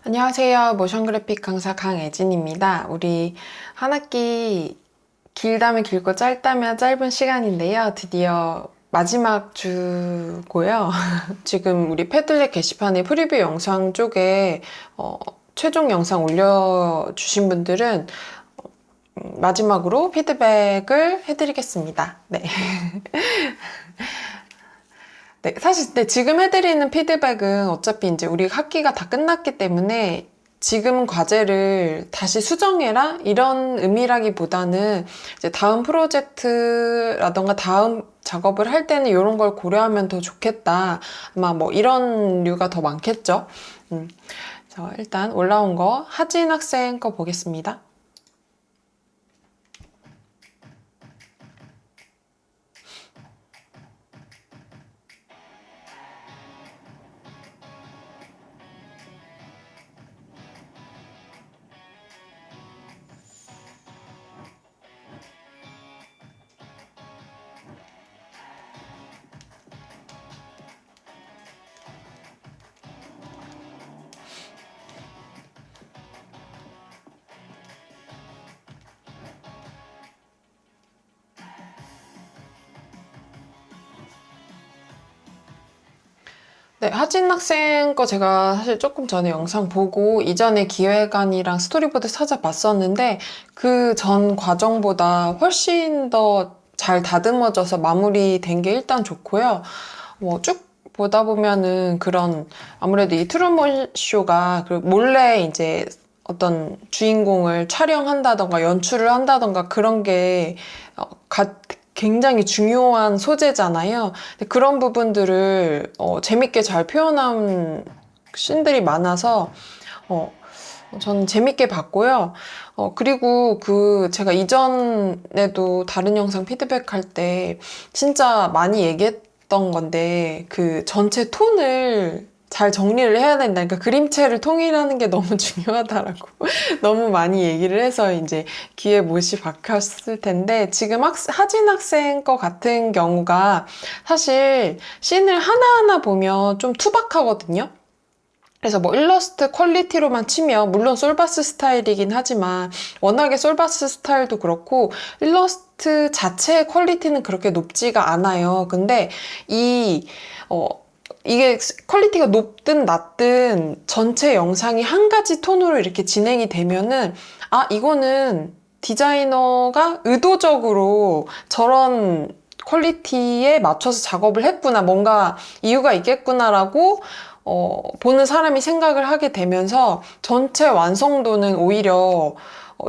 안녕하세요. 모션 그래픽 강사 강애진입니다. 우리 한 학기 길다면 길고 짧다면 짧은 시간인데요. 드디어 마지막 주고요. 지금 우리 패들렛 게시판에 프리뷰 영상 쪽에 최종 영상 올려주신 분들은 마지막으로 피드백을 해드리겠습니다. 네. 네, 사실 지금 해드리는 피드백은 어차피 이제 우리 학기가 다 끝났기 때문에 지금 과제를 다시 수정해라? 이런 의미라기보다는 이제 다음 프로젝트라던가 다음 작업을 할 때는 이런 걸 고려하면 더 좋겠다. 아마 뭐 이런 류가 더 많겠죠. 일단 올라온 거 하진 학생 거 보겠습니다. 네, 하진 학생 거 제가 사실 조금 전에 영상 보고 이전에 기획안이랑 스토리보드 찾아봤었는데 그 전 과정보다 훨씬 더 잘 다듬어져서 마무리된 게 일단 좋고요. 쭉 보다 보면은 그런 아무래도 이 트루먼 쇼가 몰래 이제 어떤 주인공을 촬영한다던가 연출을 한다던가 그런 게 굉장히 중요한 소재잖아요. 근데 그런 부분들을 재밌게 잘 표현한 씬들이 많아서 저는 재밌게 봤고요. 그리고 제가 이전에도 다른 영상 피드백할 때 진짜 많이 얘기했던 건데 그 전체 톤을 잘 정리를 해야 된다. 그러니까 그림체를 통일하는 게 너무 중요하다라고 너무 많이 얘기를 해서 이제 귀에 못이 박혔을 텐데 지금 하진 학생 거 같은 경우가 사실 씬을 하나하나 보면 좀 투박하거든요. 그래서 뭐 일러스트 퀄리티로만 치면 물론 솔바스 스타일이긴 하지만 워낙에 솔바스 스타일도 그렇고 일러스트 자체의 퀄리티는 그렇게 높지가 않아요. 근데 이게 퀄리티가 높든 낮든 전체 영상이 한 가지 톤으로 이렇게 진행이 되면은 이거는 디자이너가 의도적으로 저런 퀄리티에 맞춰서 작업을 했구나. 뭔가 이유가 있겠구나라고 보는 사람이 생각을 하게 되면서 전체 완성도는 오히려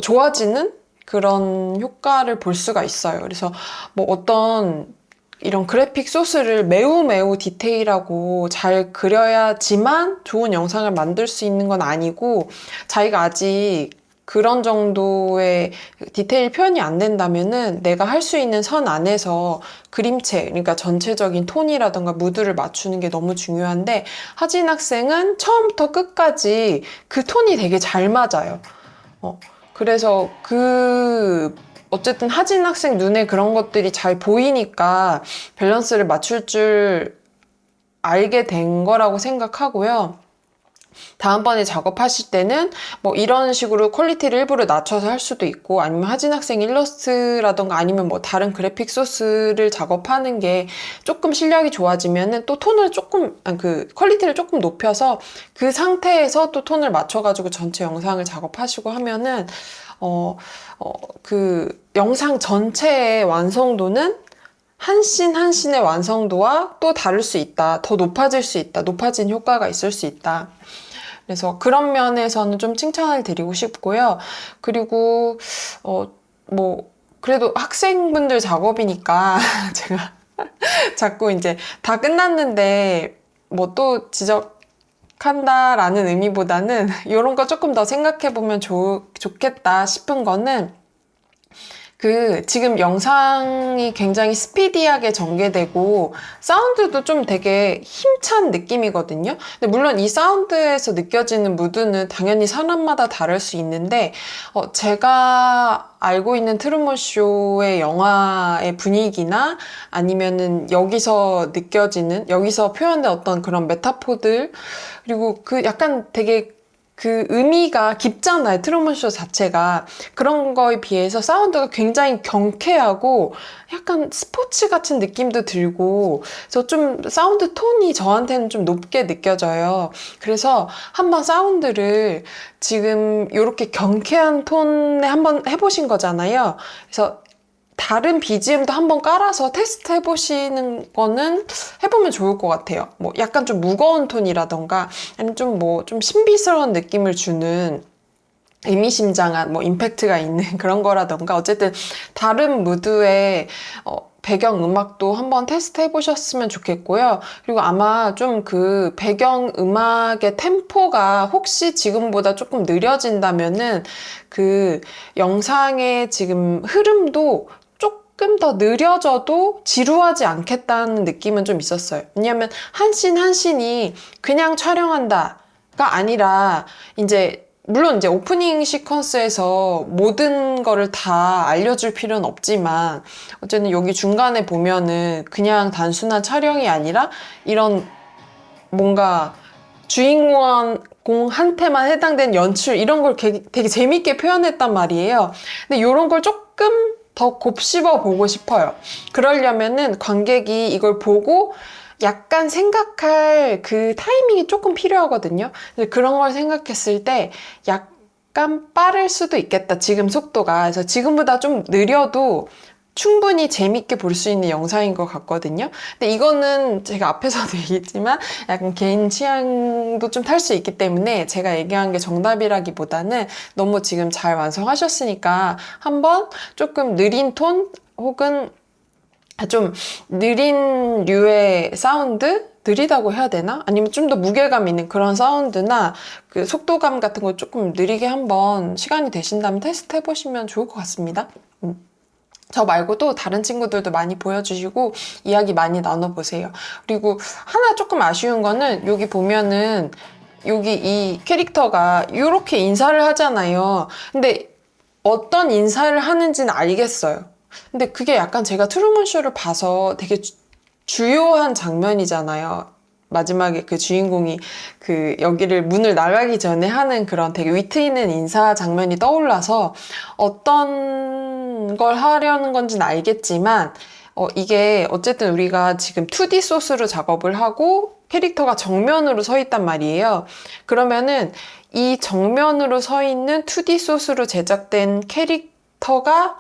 좋아지는 그런 효과를 볼 수가 있어요. 그래서 뭐 어떤 이런 그래픽 소스를 매우 매우 디테일하고 잘 그려야지만 좋은 영상을 만들 수 있는 건 아니고 자기가 아직 그런 정도의 디테일 표현이 안 된다면은 내가 할 수 있는 선 안에서 그림체, 그러니까 전체적인 톤이라던가 무드를 맞추는 게 너무 중요한데 하진 학생은 처음부터 끝까지 그 톤이 되게 잘 맞아요. 그래서 어쨌든 하진 학생 눈에 그런 것들이 잘 보이니까 밸런스를 맞출 줄 알게 된 거라고 생각하고요. 다음번에 작업하실 때는 뭐 이런 식으로 퀄리티를 일부러 낮춰서 할 수도 있고 아니면 하진 학생 일러스트라던가 아니면 뭐 다른 그래픽 소스를 작업하는 게 조금 실력이 좋아지면은 또 톤을 퀄리티를 조금 높여서 그 상태에서 또 톤을 맞춰가지고 전체 영상을 작업하시고 하면은 그 영상 전체의 완성도는 한 씬 한 씬의 완성도와 또 다를 수 있다. 더 높아질 수 있다. 높아진 효과가 있을 수 있다. 그래서 그런 면에서는 좀 칭찬을 드리고 싶고요. 그리고 그래도 학생분들 작업이니까 제가 자꾸 이제 다 끝났는데 뭐 또 지적한다라는 의미보다는 이런 거 조금 더 생각해보면 좋겠다 싶은 거는 지금 영상이 굉장히 스피디하게 전개되고 사운드도 좀 되게 힘찬 느낌이거든요. 근데 물론 이 사운드에서 느껴지는 무드는 당연히 사람마다 다를 수 있는데 제가 알고 있는 트루먼 쇼의 영화의 분위기나 아니면은 여기서 표현된 어떤 그런 메타포들 그리고 약간 되게 그 의미가 깊잖아요. 트루먼 쇼 자체가. 그런 거에 비해서 사운드가 굉장히 경쾌하고 약간 스포츠 같은 느낌도 들고, 그래서 좀 사운드 톤이 저한테는 좀 높게 느껴져요. 그래서 한번 사운드를 지금 이렇게 경쾌한 톤에 한번 해보신 거잖아요. 그래서 다른 BGM도 한번 깔아서 테스트 해보시는 거는 해보면 좋을 것 같아요. 뭐 약간 좀 무거운 톤이라던가 아니면 좀 신비스러운 느낌을 주는 의미심장한 뭐 임팩트가 있는 그런 거라던가 어쨌든 다른 무드의 배경 음악도 한번 테스트 해보셨으면 좋겠고요. 그리고 아마 좀 그 배경 음악의 템포가 혹시 지금보다 조금 느려진다면은 그 영상의 지금 흐름도 조금 더 느려져도 지루하지 않겠다는 느낌은 좀 있었어요. 왜냐하면 한 씬 한 씬이 그냥 촬영한다가 아니라 물론 이제 오프닝 시퀀스에서 모든 거를 다 알려줄 필요는 없지만 어쨌든 여기 중간에 보면은 그냥 단순한 촬영이 아니라 이런 뭔가 주인공한테만 해당된 연출 이런 걸 되게 재밌게 표현했단 말이에요. 근데 이런 걸 조금 더 곱씹어 보고 싶어요. 그러려면은 관객이 이걸 보고 약간 생각할 그 타이밍이 조금 필요하거든요. 그런 걸 생각했을 때 약간 빠를 수도 있겠다. 지금 속도가. 그래서 지금보다 좀 느려도 충분히 재밌게 볼 수 있는 영상인 것 같거든요. 근데 이거는 제가 앞에서도 얘기했지만 약간 개인 취향도 좀 탈 수 있기 때문에 제가 얘기한 게 정답이라기보다는 너무 지금 잘 완성하셨으니까 한번 조금 느린 톤 혹은 좀 느린 류의 사운드? 느리다고 해야 되나? 아니면 좀 더 무게감 있는 그런 사운드나 그 속도감 같은 거 조금 느리게 한번 시간이 되신다면 테스트 해보시면 좋을 것 같습니다. 저 말고도 다른 친구들도 많이 보여주시고 이야기 많이 나눠보세요. 그리고 하나 조금 아쉬운 거는 여기 보면은 여기 이 캐릭터가 이렇게 인사를 하잖아요. 근데 어떤 인사를 하는지는 알겠어요. 근데 그게 약간 제가 트루먼 쇼를 봐서 되게 주요한 장면이잖아요. 마지막에 그 주인공이 그 여기를 문을 나가기 전에 하는 그런 되게 위트 있는 인사 장면이 떠올라서 어떤 걸 하려는 건지는 알겠지만 이게 어쨌든 우리가 지금 2D 소스로 작업을 하고 캐릭터가 정면으로 서 있단 말이에요. 그러면은 이 정면으로 서 있는 2D 소스로 제작된 캐릭터가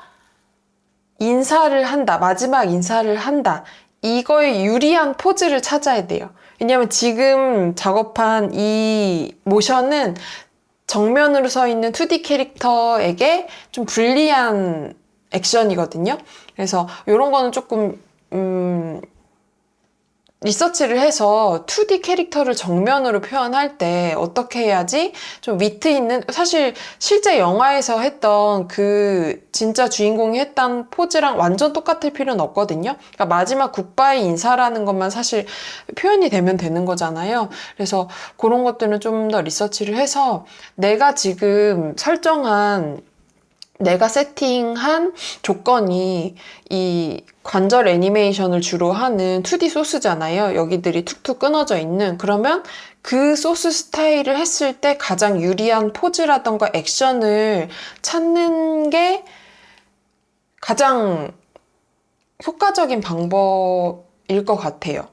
인사를 한다, 마지막 인사를 한다. 이거에 유리한 포즈를 찾아야 돼요. 왜냐면 지금 작업한 이 모션은 정면으로 서 있는 2D 캐릭터에게 좀 불리한 액션이거든요. 그래서 이런 거는 조금 리서치를 해서 2D 캐릭터를 정면으로 표현할 때 어떻게 해야지 좀 위트 있는, 사실 실제 영화에서 했던 그 진짜 주인공이 했던 포즈랑 완전 똑같을 필요는 없거든요. 그러니까 마지막 굿바이 인사라는 것만 사실 표현이 되면 되는 거잖아요. 그래서 그런 것들은 좀 더 리서치를 해서 내가 지금 내가 세팅한 조건이 이 관절 애니메이션을 주로 하는 2D 소스잖아요. 여기들이 툭툭 끊어져 있는. 그러면 그 소스 스타일을 했을 때 가장 유리한 포즈라던가 액션을 찾는 게 가장 효과적인 방법일 것 같아요.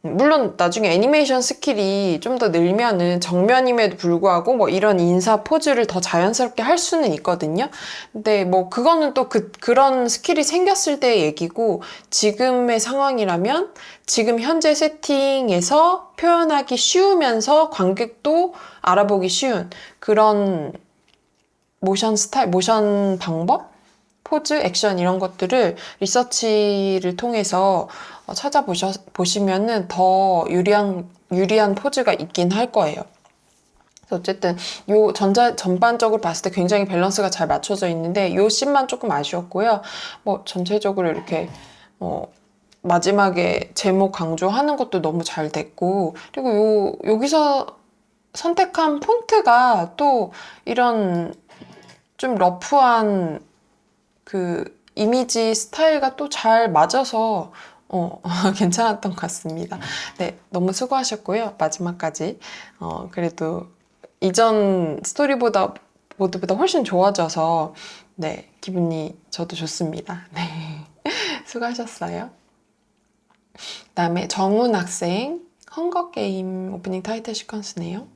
물론 나중에 애니메이션 스킬이 좀 더 늘면은 정면임에도 불구하고 뭐 이런 인사 포즈를 더 자연스럽게 할 수는 있거든요. 근데 뭐 그거는 또 그런 스킬이 생겼을 때의 얘기고 지금의 상황이라면 지금 현재 세팅에서 표현하기 쉬우면서 관객도 알아보기 쉬운 그런 모션 방법? 포즈, 액션 이런 것들을 리서치를 통해서 찾아보시면은 더 유리한 포즈가 있긴 할 거예요. 그래서 어쨌든 전반적으로 봤을 때 굉장히 밸런스가 잘 맞춰져 있는데 요 씬만 조금 아쉬웠고요. 뭐 전체적으로 이렇게 마지막에 제목 강조하는 것도 너무 잘 됐고, 그리고 여기서 선택한 폰트가 또 이런 좀 러프한 그 이미지 스타일과 또 잘 맞아서 괜찮았던 것 같습니다. 네, 너무 수고하셨고요. 마지막까지 그래도 이전 스토리보드보다 훨씬 좋아져서 네, 기분이 저도 좋습니다. 네, 수고하셨어요. 그다음에 정훈 학생 헝거게임 오프닝 타이틀 시퀀스네요.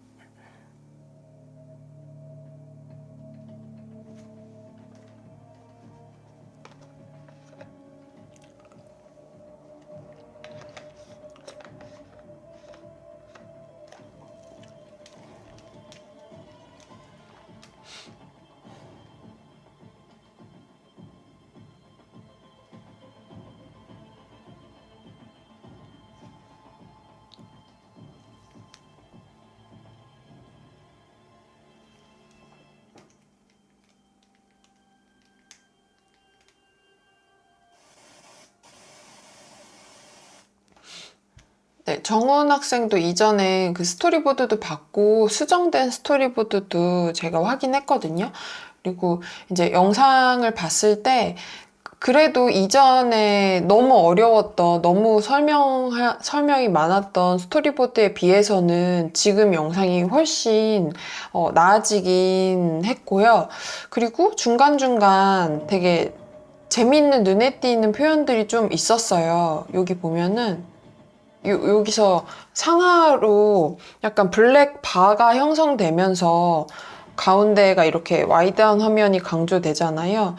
네, 정훈 학생도 이전에 그 스토리보드도 받고 수정된 스토리보드도 제가 확인했거든요. 그리고 이제 영상을 봤을 때 그래도 이전에 너무 어려웠던, 너무 설명이 많았던 스토리보드에 비해서는 지금 영상이 훨씬 나아지긴 했고요. 그리고 중간중간 되게 재밌는 눈에 띄는 표현들이 좀 있었어요. 여기 보면은 여기서 상하로 약간 블랙 바가 형성되면서 가운데가 이렇게 와이드한 화면이 강조되잖아요.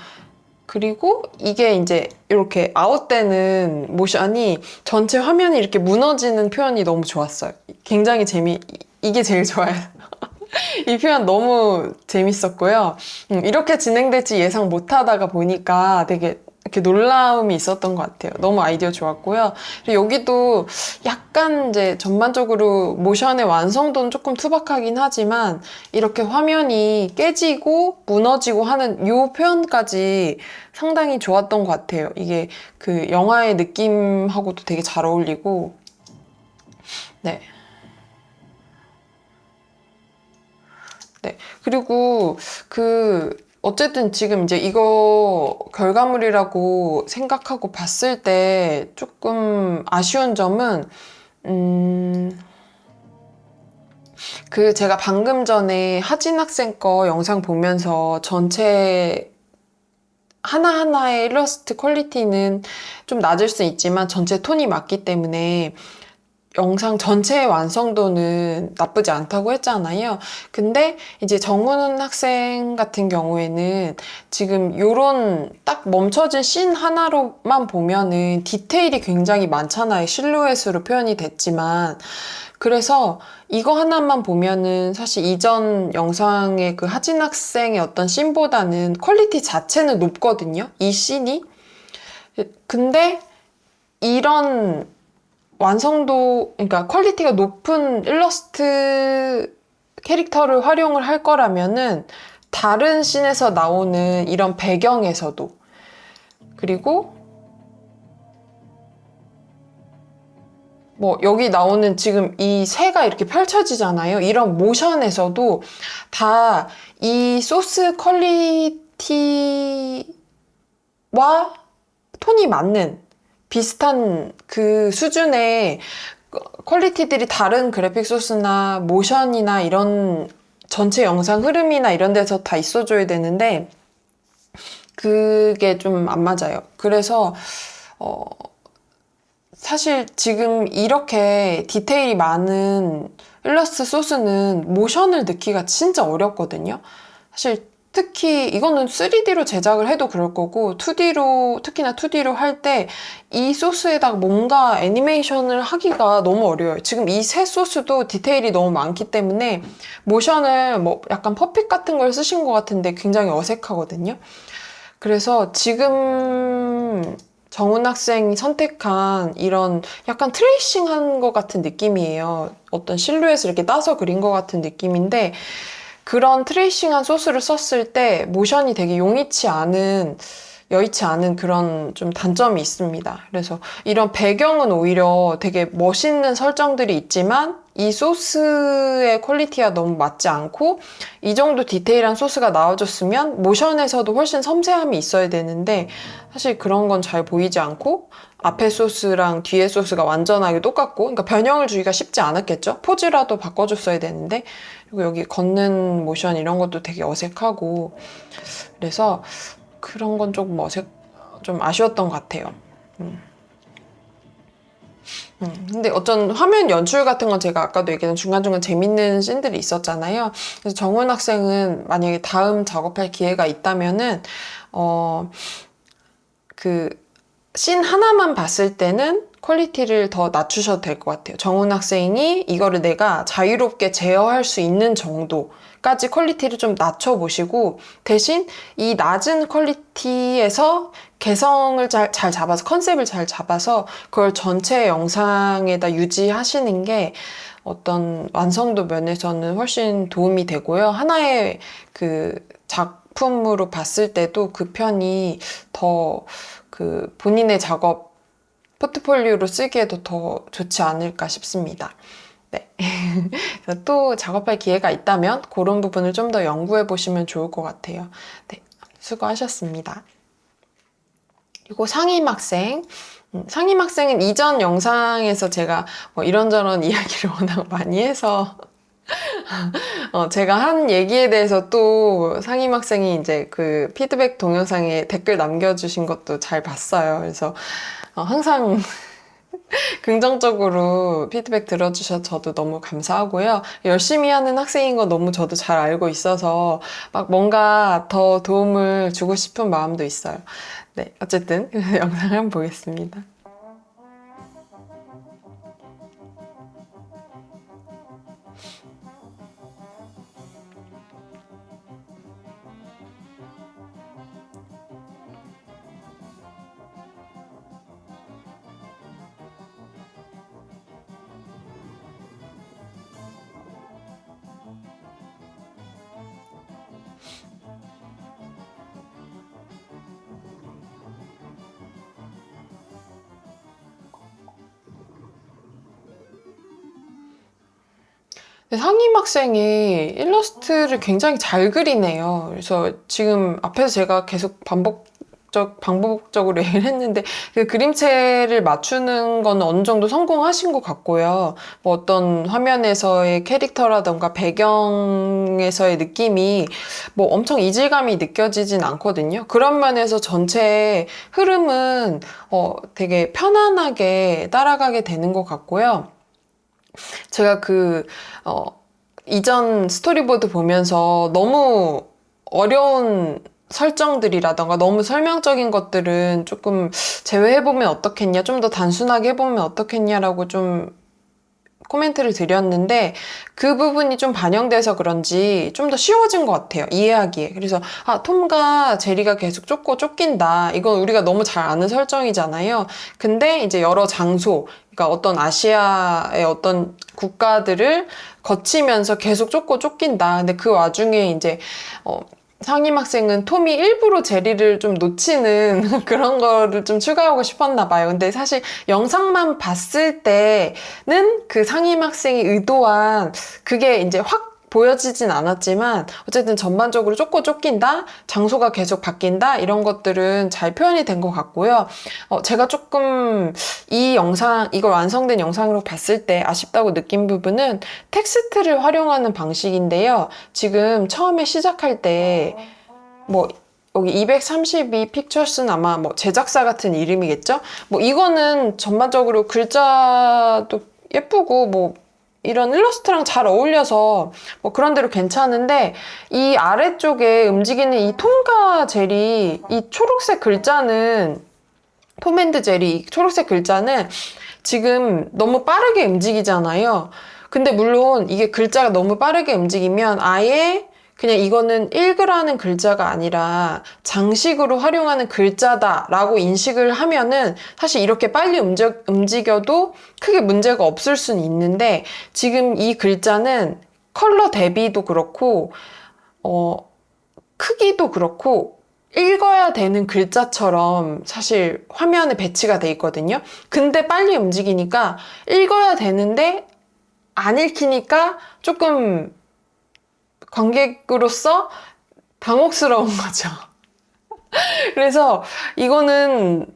그리고 이게 이제 이렇게 아웃되는 모션이 전체 화면이 이렇게 무너지는 표현이 너무 좋았어요. 굉장히 이게 제일 좋아요. 이 표현 너무 재밌었고요. 이렇게 진행될지 예상 못 하다가 보니까 되게 이렇게 놀라움이 있었던 것 같아요. 너무 아이디어 좋았고요. 그리고 여기도 약간 이제 전반적으로 모션의 완성도는 조금 투박하긴 하지만 이렇게 화면이 깨지고 무너지고 하는 이 표현까지 상당히 좋았던 것 같아요. 이게 그 영화의 느낌하고도 되게 잘 어울리고 네. 네. 그리고 어쨌든 지금 이제 이거 결과물이라고 생각하고 봤을 때 조금 아쉬운 점은, 제가 방금 전에 하진 학생 거 영상 보면서 전체 하나하나의 일러스트 퀄리티는 좀 낮을 수 있지만 전체 톤이 맞기 때문에 영상 전체의 완성도는 나쁘지 않다고 했잖아요. 근데 이제 정훈 학생 같은 경우에는 지금 요런 딱 멈춰진 씬 하나로만 보면은 디테일이 굉장히 많잖아요. 실루엣으로 표현이 됐지만. 그래서 이거 하나만 보면은 사실 이전 영상의 그 하진 학생의 어떤 씬보다는 퀄리티 자체는 높거든요. 이 씬이. 근데 이런 완성도, 그러니까 퀄리티가 높은 일러스트 캐릭터를 활용을 할 거라면은 다른 씬에서 나오는 이런 배경에서도 그리고 뭐 여기 나오는 지금 이 새가 이렇게 펼쳐지잖아요. 이런 모션에서도 다 이 소스 퀄리티와 톤이 맞는 비슷한 그 수준의 퀄리티들이 다른 그래픽 소스나 모션이나 이런 전체 영상 흐름이나 이런 데서 다 있어줘야 되는데 그게 좀 안 맞아요. 그래서 사실 지금 이렇게 디테일이 많은 일러스트 소스는 모션을 넣기가 진짜 어렵거든요. 사실 특히 이거는 3D로 제작을 해도 그럴 거고 특히나 2D로 할 때 이 소스에다가 뭔가 애니메이션을 하기가 너무 어려워요. 지금 이 새 소스도 디테일이 너무 많기 때문에 모션을 뭐 약간 퍼핏 같은 걸 쓰신 것 같은데 굉장히 어색하거든요. 그래서 지금 정훈 학생이 선택한 이런 약간 트레이싱한 것 같은 느낌이에요. 어떤 실루엣을 이렇게 따서 그린 것 같은 느낌인데 그런 트레이싱한 소스를 썼을 때 모션이 되게 여의치 않은 그런 좀 단점이 있습니다. 그래서 이런 배경은 오히려 되게 멋있는 설정들이 있지만 이 소스의 퀄리티가 너무 맞지 않고 이 정도 디테일한 소스가 나와줬으면 모션에서도 훨씬 섬세함이 있어야 되는데 사실 그런 건 잘 보이지 않고 앞에 소스랑 뒤에 소스가 완전하게 똑같고, 그러니까 변형을 주기가 쉽지 않았겠죠? 포즈라도 바꿔줬어야 되는데, 그리고 여기 걷는 모션 이런 것도 되게 어색하고, 그래서 그런 건 조금 좀 아쉬웠던 것 같아요. 근데 어떤 화면 연출 같은 건 제가 아까도 얘기한 중간중간 재밌는 씬들이 있었잖아요. 그래서 정훈 학생은 만약에 다음 작업할 기회가 있다면은, 그, 씬 하나만 봤을 때는 퀄리티를 더 낮추셔도 될 것 같아요. 정훈 학생이 이거를 내가 자유롭게 제어할 수 있는 정도까지 퀄리티를 좀 낮춰보시고, 대신 이 낮은 퀄리티에서 개성을 잘 잡아서, 컨셉을 잘 잡아서 그걸 전체 영상에다 유지하시는 게 어떤 완성도 면에서는 훨씬 도움이 되고요. 하나의 그 작품으로 봤을 때도 그 편이 더 그 본인의 작업 포트폴리오로 쓰기에도 더 좋지 않을까 싶습니다. 네. 그래서 또 작업할 기회가 있다면 그런 부분을 좀 더 연구해 보시면 좋을 것 같아요. 네. 수고하셨습니다. 그리고 상임학생. 상임학생은 이전 영상에서 제가 뭐 이런저런 이야기를 워낙 많이 해서 제가 한 얘기에 대해서 또 상임 학생이 이제 그 피드백 동영상에 댓글 남겨주신 것도 잘 봤어요. 그래서 항상 긍정적으로 피드백 들어주셔서 저도 너무 감사하고요. 열심히 하는 학생인 거 너무 저도 잘 알고 있어서 막 뭔가 더 도움을 주고 싶은 마음도 있어요. 네, 어쨌든 영상을 한번 보겠습니다. 상임 학생이 일러스트를 굉장히 잘 그리네요. 그래서 지금 앞에서 제가 계속 반복적으로 얘기를 했는데 그 그림체를 맞추는 건 어느 정도 성공하신 것 같고요. 뭐 어떤 화면에서의 캐릭터라던가 배경에서의 느낌이 뭐 엄청 이질감이 느껴지진 않거든요. 그런 면에서 전체 흐름은 되게 편안하게 따라가게 되는 것 같고요. 제가 이전 스토리보드 보면서 너무 어려운 설정들이라던가 너무 설명적인 것들은 조금 제외해보면 어떻겠냐, 좀 더 단순하게 해보면 어떻겠냐라고 좀 코멘트를 드렸는데 그 부분이 좀 반영돼서 그런지 좀 더 쉬워진 것 같아요. 이해하기에. 그래서 톰과 제리가 계속 쫓긴다. 이건 우리가 너무 잘 아는 설정이잖아요. 근데 이제 여러 장소, 그러니까 어떤 아시아의 어떤 국가들을 거치면서 계속 쫓긴다. 근데 그 와중에 이제 상임 학생은 톰이 일부러 제리를 좀 놓치는 그런 거를 좀 추가하고 싶었나 봐요. 근데 사실 영상만 봤을 때는 그 상임 학생이 의도한 그게 이제 확 보여지진 않았지만 어쨌든 전반적으로 쫓긴다, 장소가 계속 바뀐다 이런 것들은 잘 표현이 된 것 같고요. 제가 조금 이걸 완성된 영상으로 봤을 때 아쉽다고 느낀 부분은 텍스트를 활용하는 방식인데요. 지금 처음에 시작할 때 뭐 여기 232 픽처스는 아마 뭐 제작사 같은 이름이겠죠? 뭐 이거는 전반적으로 글자도 예쁘고 뭐 이런 일러스트랑 잘 어울려서 뭐 그런 대로 괜찮은데 이 아래쪽에 움직이는 이 톰과 제리 이 초록색 글자는 톰 앤드 제리 초록색 글자는 지금 너무 빠르게 움직이잖아요. 근데 물론 이게 글자가 너무 빠르게 움직이면 아예 그냥 이거는 읽으라는 글자가 아니라 장식으로 활용하는 글자다라고 인식을 하면은 사실 이렇게 빨리 움직여도 크게 문제가 없을 수는 있는데 지금 이 글자는 컬러 대비도 그렇고 크기도 그렇고 읽어야 되는 글자처럼 사실 화면에 배치가 돼 있거든요. 근데 빨리 움직이니까 읽어야 되는데 안 읽히니까 조금 관객으로서 당혹스러운 거죠. 그래서 이거는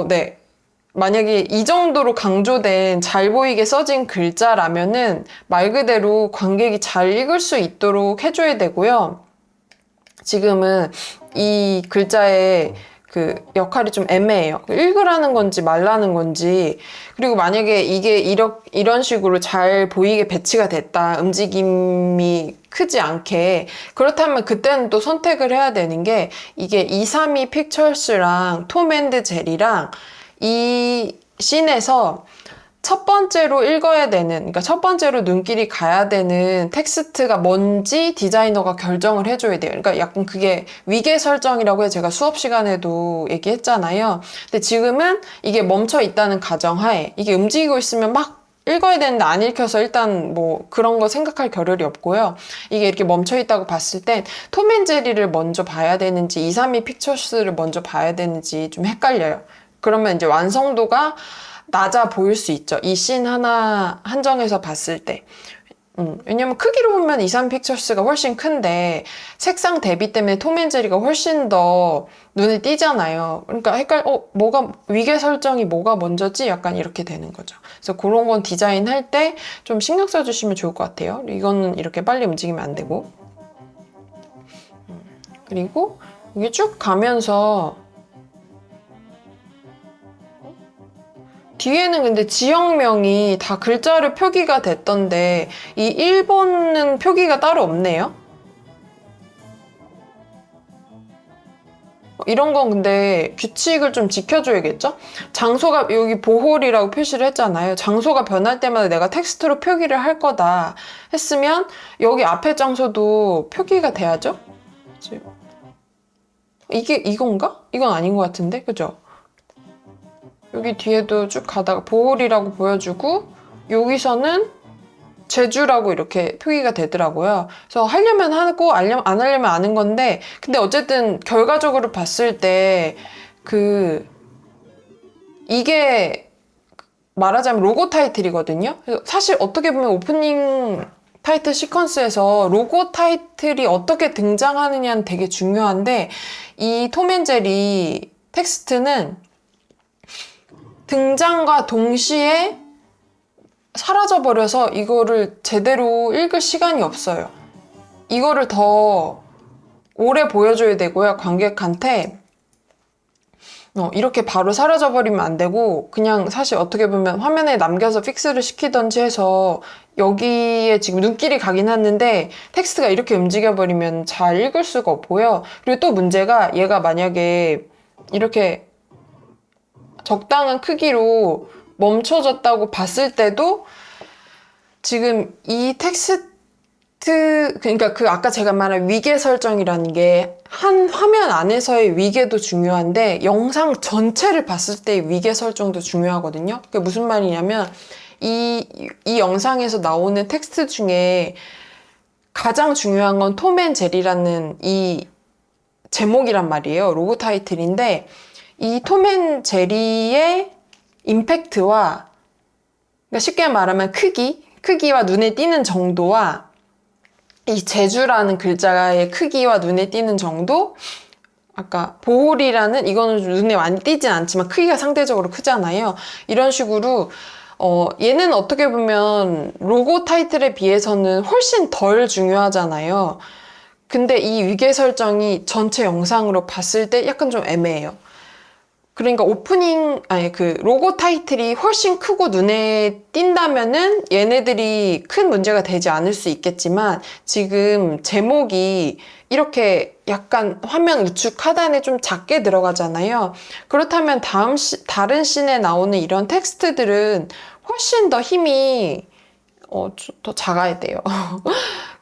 네. 만약에 이 정도로 강조된 잘 보이게 써진 글자라면은 말 그대로 관객이 잘 읽을 수 있도록 해줘야 되고요. 지금은 이 글자의 그 역할이 좀 애매해요. 읽으라는 건지 말라는 건지. 그리고 만약에 이게 이런 식으로 잘 보이게 배치가 됐다. 움직임이 크지 않게. 그렇다면 그때는 또 선택을 해야 되는 게 이게 232 픽처스랑 톰 앤드 제리랑 이 씬에서 첫 번째로 읽어야 되는, 그러니까 첫 번째로 눈길이 가야 되는 텍스트가 뭔지 디자이너가 결정을 해줘야 돼요. 그러니까 약간 그게 위계 설정이라고 제가 수업 시간에도 얘기했잖아요. 근데 지금은 이게 멈춰 있다는 가정하에 이게 움직이고 있으면 막 읽어야 되는데 안 읽혀서 일단 뭐 그런 거 생각할 겨를이 없고요. 이게 이렇게 멈춰 있다고 봤을 땐 톰 앤 제리를 먼저 봐야 되는지 232 픽처스를 먼저 봐야 되는지 좀 헷갈려요. 그러면 이제 완성도가 낮아 보일 수 있죠. 이 씬 하나 한정해서 봤을 때. 왜냐면 크기로 보면 232 픽처스가 훨씬 큰데 색상 대비 때문에 톰 앤 제리가 훨씬 더 눈에 띄잖아요. 그러니까 뭐가 위계 설정이 뭐가 먼저지? 약간 이렇게 되는 거죠. 그래서 그런 건 디자인할 때 좀 신경 써주시면 좋을 것 같아요. 이거는 이렇게 빨리 움직이면 안 되고. 그리고 이게 쭉 가면서 뒤에는 근데 지역명이 다 글자로 표기가 됐던데 이 일본은 표기가 따로 없네요. 이런 건 근데 규칙을 좀 지켜줘야겠죠? 장소가 여기 보홀이라고 표시를 했잖아요. 장소가 변할 때마다 내가 텍스트로 표기를 할 거다 했으면 여기 앞에 장소도 표기가 돼야죠? 이게 이건가? 이건 아닌 것 같은데? 그죠? 여기 뒤에도 쭉 가다가 보홀이라고 보여주고 여기서는 제주라고 이렇게 표기가 되더라고요. 그래서 하려면 하고 안 하려면 안 하는 건데 근데 어쨌든 결과적으로 봤을 때 이게 말하자면 로고 타이틀이거든요. 그래서 사실 어떻게 보면 오프닝 타이틀 시퀀스에서 로고 타이틀이 어떻게 등장하느냐는 되게 중요한데 이 톰 앤 제리 텍스트는 등장과 동시에 사라져버려서 이거를 제대로 읽을 시간이 없어요. 이거를 더 오래 보여줘야 되고요, 관객한테. 이렇게 바로 사라져버리면 안 되고 그냥 사실 어떻게 보면 화면에 남겨서 픽스를 시키던지 해서 여기에 지금 눈길이 가긴 했는데 텍스트가 이렇게 움직여버리면 잘 읽을 수가 없고요. 그리고 또 문제가 얘가 만약에 이렇게 적당한 크기로 멈춰졌다고 봤을 때도 지금 이 텍스트 그러니까 아까 제가 말한 위계 설정이라는 게 한 화면 안에서의 위계도 중요한데 영상 전체를 봤을 때의 위계 설정도 중요하거든요. 그게 무슨 말이냐면 이 영상에서 나오는 텍스트 중에 가장 중요한 건 톰 앤 제리라는 이 제목이란 말이에요. 로고 타이틀인데 이 톰 앤 제리의 임팩트와 그러니까 쉽게 말하면 크기와 눈에 띄는 정도와 이 제주라는 글자의 크기와 눈에 띄는 정도 아까 보홀이라는 이거는 눈에 많이 띄진 않지만 크기가 상대적으로 크잖아요. 이런 식으로 얘는 어떻게 보면 로고 타이틀에 비해서는 훨씬 덜 중요하잖아요. 근데 이 위계 설정이 전체 영상으로 봤을 때 약간 좀 애매해요. 그러니까 로고 타이틀이 훨씬 크고 눈에 띈다면은 얘네들이 큰 문제가 되지 않을 수 있겠지만 지금 제목이 이렇게 약간 화면 우측 하단에 좀 작게 들어가잖아요. 그렇다면 다른 씬에 나오는 이런 텍스트들은 훨씬 더 힘이 더 작아야 돼요.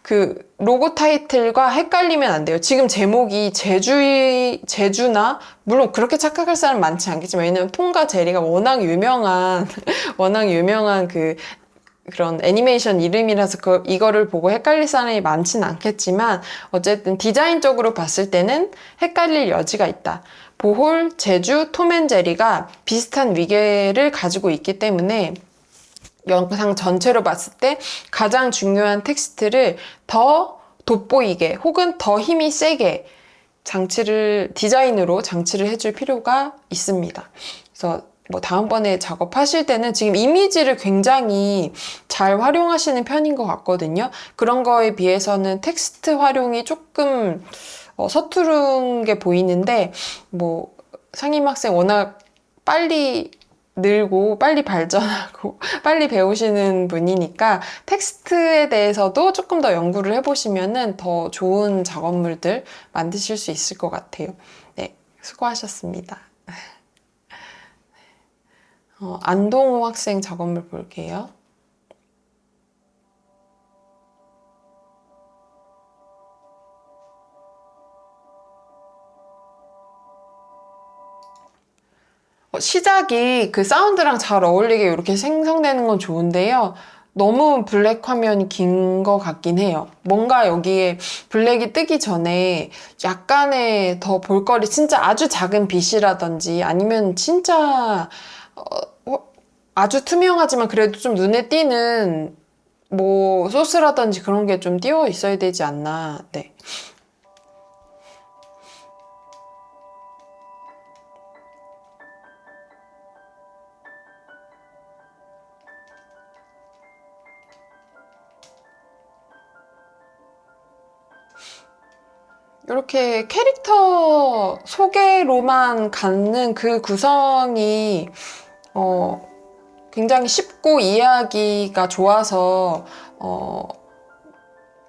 그 로고 타이틀과 헷갈리면 안 돼요. 지금 제목이 제주나 물론 그렇게 착각할 사람 많지 않겠지만 왜냐면 톰과 제리가 워낙 유명한 그런 애니메이션 이름이라서 이거를 보고 헷갈릴 사람이 많지는 않겠지만 어쨌든 디자인적으로 봤을 때는 헷갈릴 여지가 있다. 보홀, 제주, 톰 앤 제리가 비슷한 위계를 가지고 있기 때문에 영상 전체로 봤을 때 가장 중요한 텍스트를 더 돋보이게 혹은 더 힘이 세게 디자인으로 장치를 해줄 필요가 있습니다. 그래서 뭐 다음번에 작업하실 때는 지금 이미지를 굉장히 잘 활용하시는 편인 것 같거든요. 그런 거에 비해서는 텍스트 활용이 조금 서투른 게 보이는데, 뭐 상임 학생 워낙 빨리 늘고 빨리 발전하고 빨리 배우시는 분이니까 텍스트에 대해서도 조금 더 연구를 해보시면은 더 좋은 작업물들 만드실 수 있을 것 같아요. 네, 수고하셨습니다. 안동호 학생 작업물 볼게요. 시작이 그 사운드랑 잘 어울리게 이렇게 생성되는 건 좋은데요. 너무 블랙 화면이 긴 것 같긴 해요. 뭔가 여기에 블랙이 뜨기 전에 약간의 더 볼거리, 진짜 아주 작은 빛이라든지 아니면 진짜 아주 투명하지만 그래도 좀 눈에 띄는 뭐 소스라든지 그런 게 좀 띄워 있어야 되지 않나. 네. 이렇게 캐릭터 소개로만 갖는 그 구성이 굉장히 쉽고 이해하기가 좋아서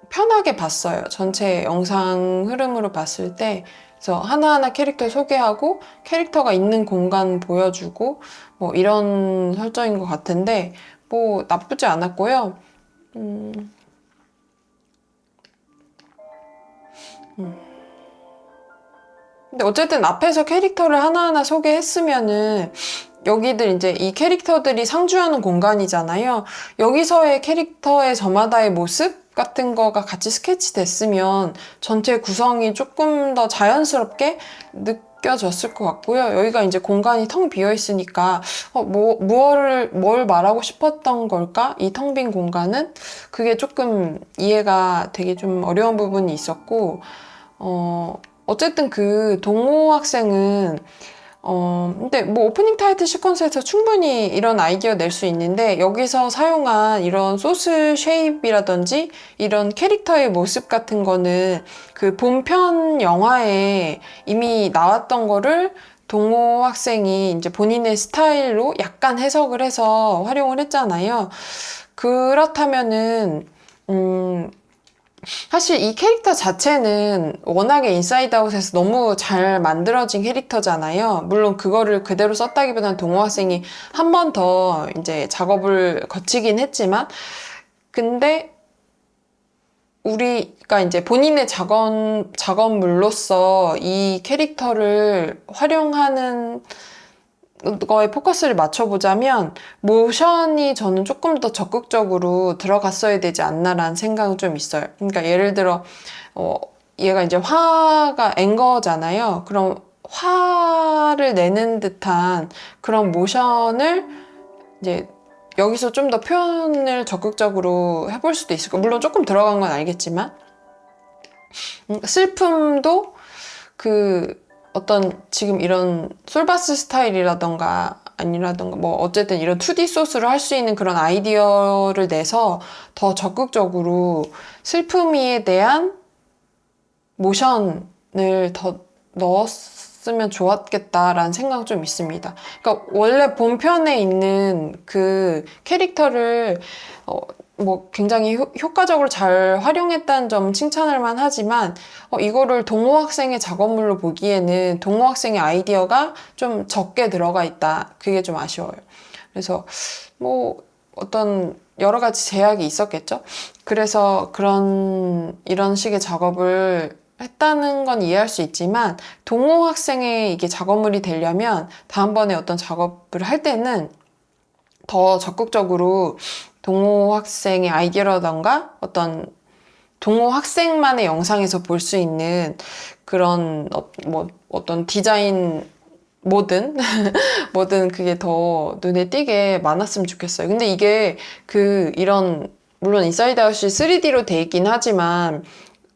편하게 봤어요. 전체 영상 흐름으로 봤을 때. 그래서 하나하나 캐릭터 소개하고 캐릭터가 있는 공간 보여주고 뭐 이런 설정인 것 같은데 뭐 나쁘지 않았고요. 근데 어쨌든 앞에서 캐릭터를 하나하나 소개했으면은 여기들 이제 이 캐릭터들이 상주하는 공간이잖아요. 여기서의 캐릭터의 저마다의 모습 같은 거가 같이 스케치 됐으면 전체 구성이 조금 더 자연스럽게 느껴졌을 것 같고요. 여기가 이제 공간이 텅 비어 있으니까 뭘 말하고 싶었던 걸까? 이 텅 빈 공간은? 그게 조금 이해가 되게 좀 어려운 부분이 있었고 어쨌든 그 동호 학생은 근데 뭐 오프닝 타이틀 시퀀스에서 충분히 이런 아이디어 낼 수 있는데 여기서 사용한 이런 소스 쉐입이라든지 이런 캐릭터의 모습 같은 거는 그 본편 영화에 이미 나왔던 거를 동호 학생이 이제 본인의 스타일로 약간 해석을 해서 활용을 했잖아요. 그렇다면은 사실 이 캐릭터 자체는 워낙에 인사이드 아웃에서 너무 잘 만들어진 캐릭터잖아요. 물론 그거를 그대로 썼다기보다는 동호 학생이 한 번 더 이제 작업을 거치긴 했지만, 근데 우리가 이제 본인의 작업물로서 이 캐릭터를 활용하는 거에 포커스를 맞춰보자면 모션이 저는 조금 더 적극적으로 들어갔어야 되지 않나라는 생각은 좀 있어요. 그러니까 예를 들어 얘가 이제 화가 앵거잖아요. 그럼 화를 내는 듯한 그런 모션을 이제 여기서 좀 더 표현을 적극적으로 해볼 수도 있을 거예요. 물론 조금 들어간 건 알겠지만 슬픔도 그 어떤 지금 이런 솔바스 스타일이라던가 아니라던가 뭐 어쨌든 이런 2D 소스를 할 수 있는 그런 아이디어를 내서 더 적극적으로 슬픔이에 대한 모션을 더 넣었으면 좋았겠다라는 생각 좀 있습니다. 그러니까 원래 본편에 있는 그 캐릭터를 뭐 굉장히 효과적으로 잘 활용했다는 점 칭찬할 만하지만 이거를 동호 학생의 작업물로 보기에는 동호 학생의 아이디어가 좀 적게 들어가 있다. 그게 좀 아쉬워요. 그래서 뭐 어떤 여러 가지 제약이 있었겠죠. 그래서 이런 식의 작업을 했다는 건 이해할 수 있지만 동호 학생의 이게 작업물이 되려면 다음번에 어떤 작업을 할 때는 더 적극적으로 동호 학생의 아이디어라던가 어떤 동호 학생만의 영상에서 볼 수 있는 그런 어떤 디자인 뭐든 그게 더 눈에 띄게 많았으면 좋겠어요. 근데 이게 물론 인사이드 아웃이 3D로 돼 있긴 하지만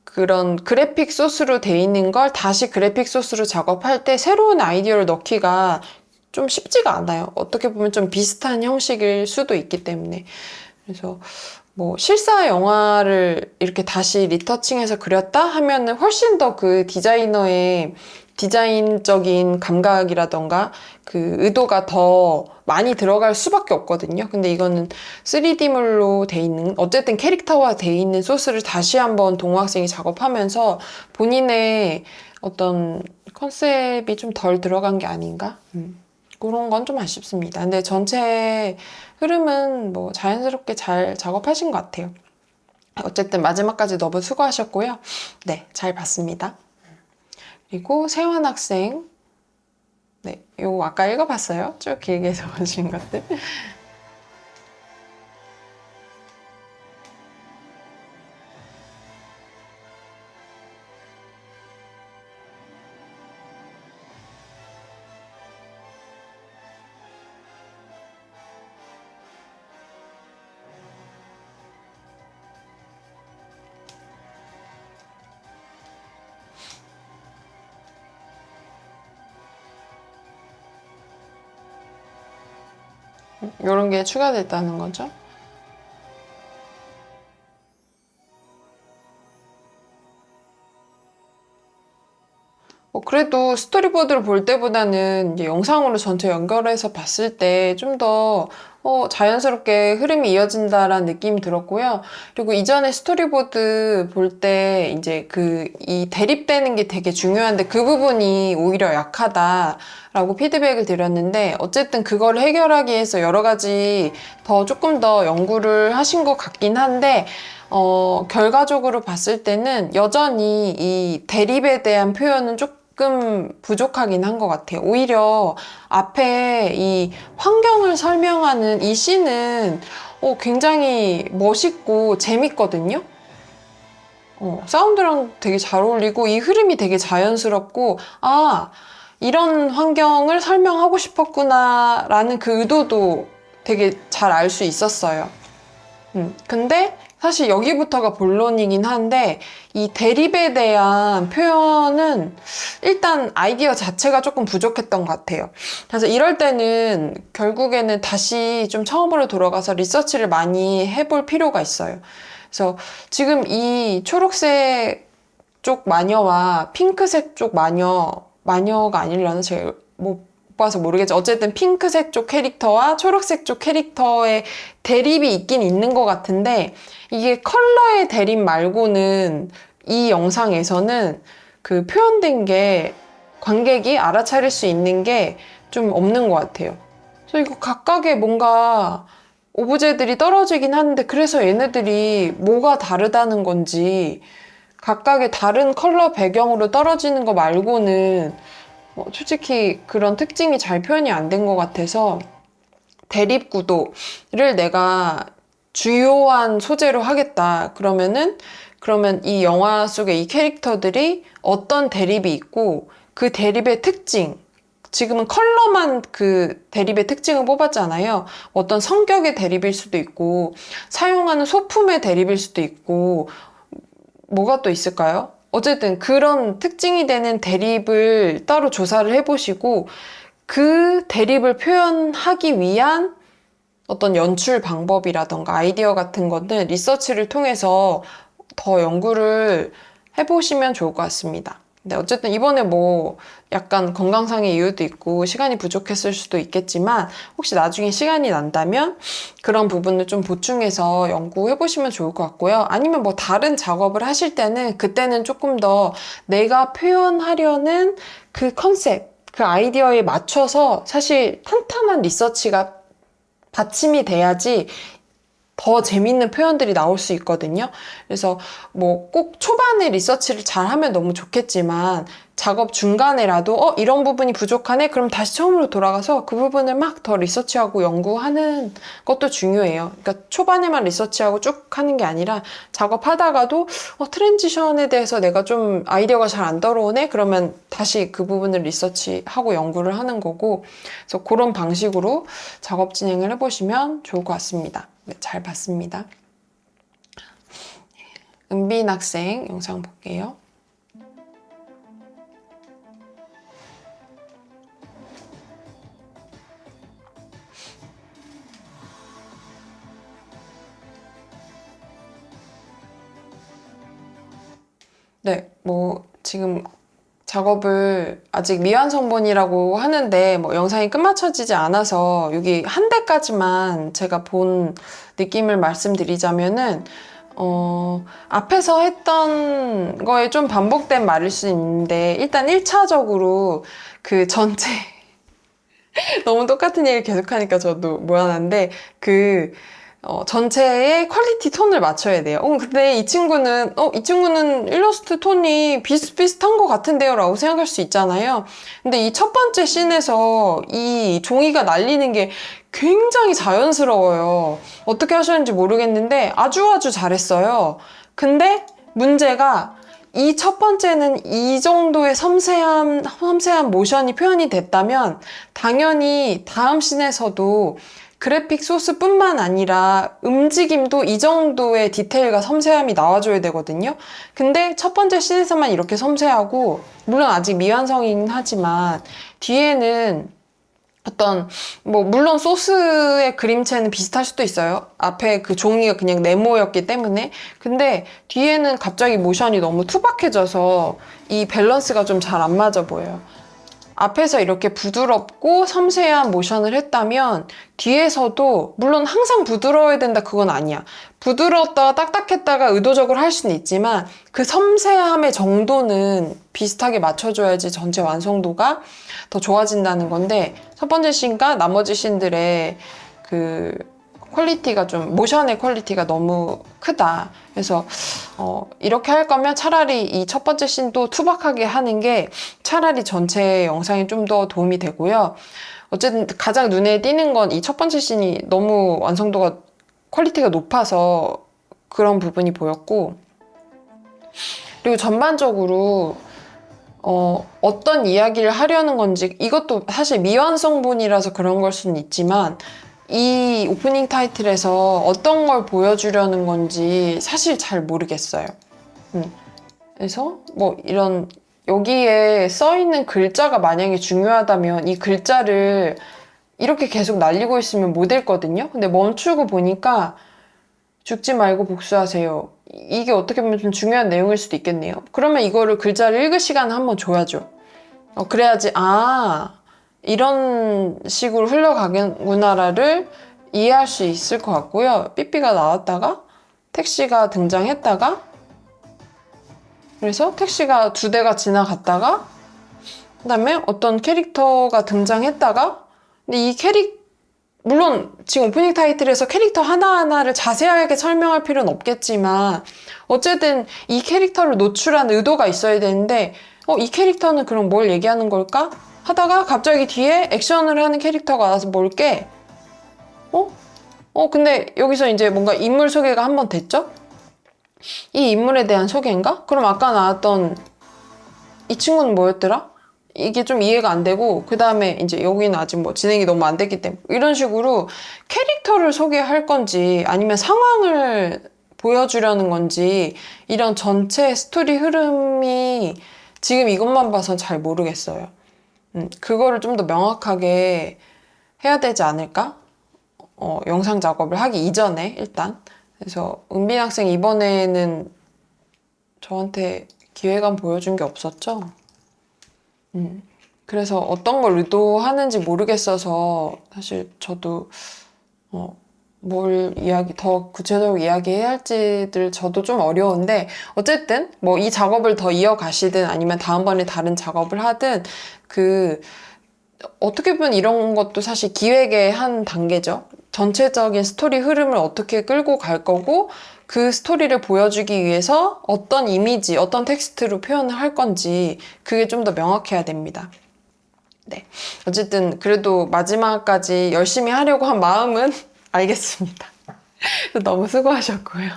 그런 그래픽 소스로 돼 있는 걸 다시 그래픽 소스로 작업할 때 새로운 아이디어를 넣기가 좀 쉽지가 않아요. 어떻게 보면 좀 비슷한 형식일 수도 있기 때문에. 그래서 뭐 실사 영화를 이렇게 다시 리터칭해서 그렸다 하면은 훨씬 더 그 디자이너의 디자인적인 감각이라던가 그 의도가 더 많이 들어갈 수밖에 없거든요. 근데 이거는 3D물로 돼 있는, 어쨌든 캐릭터화 돼 있는 소스를 다시 한번 동호학생이 작업하면서 본인의 어떤 컨셉이 좀 덜 들어간 게 아닌가? 그런 건 좀 아쉽습니다. 근데 전체 흐름은 뭐 자연스럽게 잘 작업하신 것 같아요. 어쨌든 마지막까지 너무 수고하셨고요. 네, 잘 봤습니다. 그리고 세환 학생. 네, 요거 아까 읽어봤어요. 쭉 길게 적어주신 것들. 요런 게 추가됐다는 거죠. 그래도 스토리보드를 볼 때보다는 이제 영상으로 전체 연결해서 봤을 때 좀 더 자연스럽게 흐름이 이어진다라는 느낌이 들었고요. 그리고 이전에 스토리보드 볼 때 이제 이 대립되는 게 되게 중요한데 그 부분이 오히려 약하다라고 피드백을 드렸는데 어쨌든 그걸 해결하기 위해서 여러 가지 조금 더 연구를 하신 것 같긴 한데 결과적으로 봤을 때는 여전히 이 대립에 대한 표현은 조금 부족하긴 한 것 같아요. 오히려 앞에 이 환경을 설명하는 이 씬은 굉장히 멋있고 재밌거든요. 사운드랑 되게 잘 어울리고 이 흐름이 되게 자연스럽고 이런 환경을 설명하고 싶었구나 라는 그 의도도 되게 잘 알 수 있었어요. 근데 사실 여기부터가 본론이긴 한데 이 대립에 대한 표현은 일단 아이디어 자체가 조금 부족했던 것 같아요. 그래서 이럴 때는 결국에는 다시 좀 처음으로 돌아가서 리서치를 많이 해볼 필요가 있어요. 그래서 지금 이 초록색 쪽 마녀와 핑크색 쪽 마녀가 아니려나 제가 못 봐서 모르겠죠. 어쨌든 핑크색 쪽 캐릭터와 초록색 쪽 캐릭터의 대립이 있긴 있는 것 같은데 이게 컬러의 대립 말고는 이 영상에서는 그 표현된 게 관객이 알아차릴 수 있는 게 좀 없는 것 같아요. 그래서 이거 각각의 뭔가 오브제들이 떨어지긴 하는데 그래서 얘네들이 뭐가 다르다는 건지 각각의 다른 컬러 배경으로 떨어지는 거 말고는 솔직히 그런 특징이 잘 표현이 안 된 것 같아서 대립 구도를 내가 주요한 소재로 하겠다. 그러면 이 영화 속의 이 캐릭터들이 어떤 대립이 있고 그 대립의 특징, 지금은 컬러만 그 대립의 특징을 뽑았잖아요. 어떤 성격의 대립일 수도 있고 사용하는 소품의 대립일 수도 있고 뭐가 또 있을까요? 어쨌든 그런 특징이 되는 대립을 따로 조사를 해보시고 그 대립을 표현하기 위한 어떤 연출 방법이라던가 아이디어 같은 거는 리서치를 통해서 더 연구를 해보시면 좋을 것 같습니다. 근데 어쨌든 이번에 뭐 약간 건강상의 이유도 있고 시간이 부족했을 수도 있겠지만 혹시 나중에 시간이 난다면 그런 부분을 좀 보충해서 연구해보시면 좋을 것 같고요. 아니면 뭐 다른 작업을 하실 때는 그때는 조금 더 내가 표현하려는 그 컨셉, 그 아이디어에 맞춰서 사실 탄탄한 리서치가 받침이 돼야지 더 재밌는 표현들이 나올 수 있거든요. 그래서 뭐 꼭 초반에 리서치를 잘 하면 너무 좋겠지만 작업 중간에라도 이런 부분이 부족하네? 그럼 다시 처음으로 돌아가서 그 부분을 막 더 리서치하고 연구하는 것도 중요해요. 그러니까 초반에만 리서치하고 쭉 하는 게 아니라 작업하다가도 트랜지션에 대해서 내가 좀 아이디어가 잘 안 들어오네? 그러면 다시 그 부분을 리서치하고 연구를 하는 거고 그래서 그런 방식으로 작업 진행을 해보시면 좋을 것 같습니다. 네, 잘 봤습니다. 은빈 학생 영상 볼게요. 네, 뭐 지금 작업을 아직 미완성본이라고 하는데 뭐 영상이 끝마쳐지지 않아서 여기 한 대까지만 제가 본 느낌을 말씀드리자면은 앞에서 했던 거에 좀 반복된 말일 수 있는데 일단 1차적으로 그 전체 너무 똑같은 얘기를 계속하니까 저도 무안한데 전체의 퀄리티 톤을 맞춰야 돼요. 근데 이 친구는 일러스트 톤이 비슷비슷한 것 같은데요? 라고 생각할 수 있잖아요. 근데 이 첫 번째 씬에서 이 종이가 날리는 게 굉장히 자연스러워요. 어떻게 하셨는지 모르겠는데 아주 잘했어요. 근데 문제가 이 첫 번째는 이 정도의 섬세한 모션이 표현이 됐다면 당연히 다음 씬에서도 그래픽 소스뿐만 아니라 움직임도 이 정도의 디테일과 섬세함이 나와줘야 되거든요. 근데 첫 번째 씬에서만 이렇게 섬세하고 물론 아직 미완성이긴 하지만 뒤에는 물론 소스의 그림체는 비슷할 수도 있어요. 앞에 그 종이가 그냥 네모였기 때문에. 근데 뒤에는 갑자기 모션이 너무 투박해져서 이 밸런스가 좀 잘 안 맞아 보여요. 앞에서 이렇게 부드럽고 섬세한 모션을 했다면 뒤에서도 물론 항상 부드러워야 된다 그건 아니야. 부드러웠다가 딱딱했다가 의도적으로 할 수는 있지만 그 섬세함의 정도는 비슷하게 맞춰줘야지 전체 완성도가 더 좋아진다는 건데 첫 번째 씬과 나머지 씬들의 퀄리티가 모션의 퀄리티가 너무 크다. 그래서 이렇게 할 거면 차라리 이 첫 번째 씬도 투박하게 하는 게 차라리 전체 영상에 좀 더 도움이 되고요. 어쨌든 가장 눈에 띄는 건 이 첫 번째 씬이 너무 완성도가 퀄리티가 높아서 그런 부분이 보였고, 그리고 전반적으로 어떤 이야기를 하려는 건지 이것도 사실 미완성본이라서 그런 걸 수는 있지만 이 오프닝 타이틀에서 어떤 걸 보여주려는 건지 사실 잘 모르겠어요. 그래서 여기에 써있는 글자가 만약에 중요하다면 이 글자를 이렇게 계속 날리고 있으면 못 읽거든요. 근데 멈추고 보니까 죽지 말고 복수하세요. 이게 어떻게 보면 좀 중요한 내용일 수도 있겠네요. 그러면 이거를 글자를 읽을 시간을 한번 줘야죠. 그래야지 이런 식으로 흘러가는구나를 이해할 수 있을 것 같고요. 삐삐가 나왔다가 택시가 등장했다가 그래서 택시가 2대가 지나갔다가 그다음에 어떤 캐릭터가 등장했다가 근데 물론 지금 오프닝 타이틀에서 캐릭터 하나하나를 자세하게 설명할 필요는 없겠지만 어쨌든 이 캐릭터를 노출한 의도가 있어야 되는데 이 캐릭터는 그럼 뭘 얘기하는 걸까? 하다가 갑자기 뒤에 액션을 하는 캐릭터가 와서 뭘 깨? 근데 여기서 이제 뭔가 인물 소개가 한번 됐죠? 이 인물에 대한 소개인가? 그럼 아까 나왔던 이 친구는 뭐였더라? 이게 좀 이해가 안 되고 그 다음에 이제 여기는 아직 진행이 너무 안 됐기 때문에 이런 식으로 캐릭터를 소개할 건지 아니면 상황을 보여주려는 건지 이런 전체 스토리 흐름이 지금 이것만 봐선 잘 모르겠어요. 그거를 좀 더 명확하게 해야 되지 않을까? 영상 작업을 하기 이전에 일단. 그래서 은빈 학생 이번에는 저한테 기획안 보여준 게 없었죠? 그래서 어떤 걸 의도하는지 모르겠어서 사실 저도 더 구체적으로 이야기해야 할지들 저도 좀 어려운데 어쨌든 이 작업을 더 이어가시든 아니면 다음번에 다른 작업을 하든 어떻게 보면 이런 것도 사실 기획의 한 단계죠. 전체적인 스토리 흐름을 어떻게 끌고 갈 거고 그 스토리를 보여주기 위해서 어떤 이미지, 어떤 텍스트로 표현을 할 건지 그게 좀 더 명확해야 됩니다. 네. 어쨌든 그래도 마지막까지 열심히 하려고 한 마음은 알겠습니다. 너무 수고하셨고요.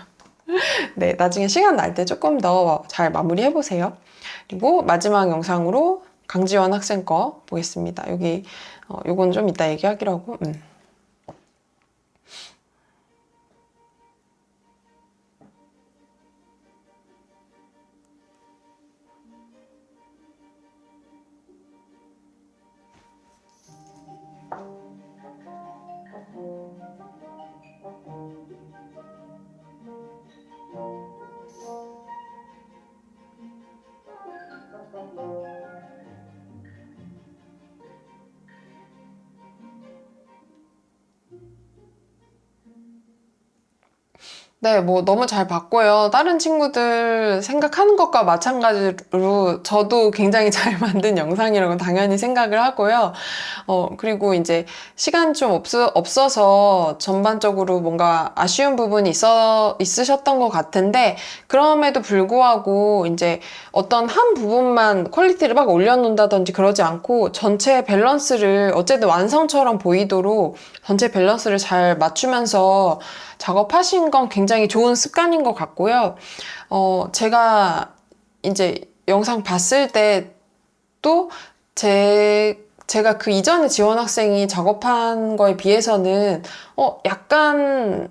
네, 나중에 시간 날 때 조금 더 잘 마무리해보세요. 그리고 마지막 영상으로 강지원 학생 거 보겠습니다. 요건 좀 이따 얘기하기로 하고. 네, 뭐 너무 잘 봤고요. 다른 친구들 생각하는 것과 마찬가지로 저도 굉장히 잘 만든 영상이라고 당연히 생각을 하고요. 그리고 이제 시간이 좀 없어서 전반적으로 뭔가 아쉬운 부분이 있으셨던 것 같은데, 그럼에도 불구하고 이제 어떤 한 부분만 퀄리티를 막 올려놓는다든지 그러지 않고 전체 밸런스를 어쨌든 완성처럼 보이도록 전체 밸런스를 잘 맞추면서 작업하신 건 굉장히 좋은 습관인 것 같고요. 제가 이제 영상 봤을 때 또 제가 그 이전에 지원 학생이 작업한 거에 비해서는 약간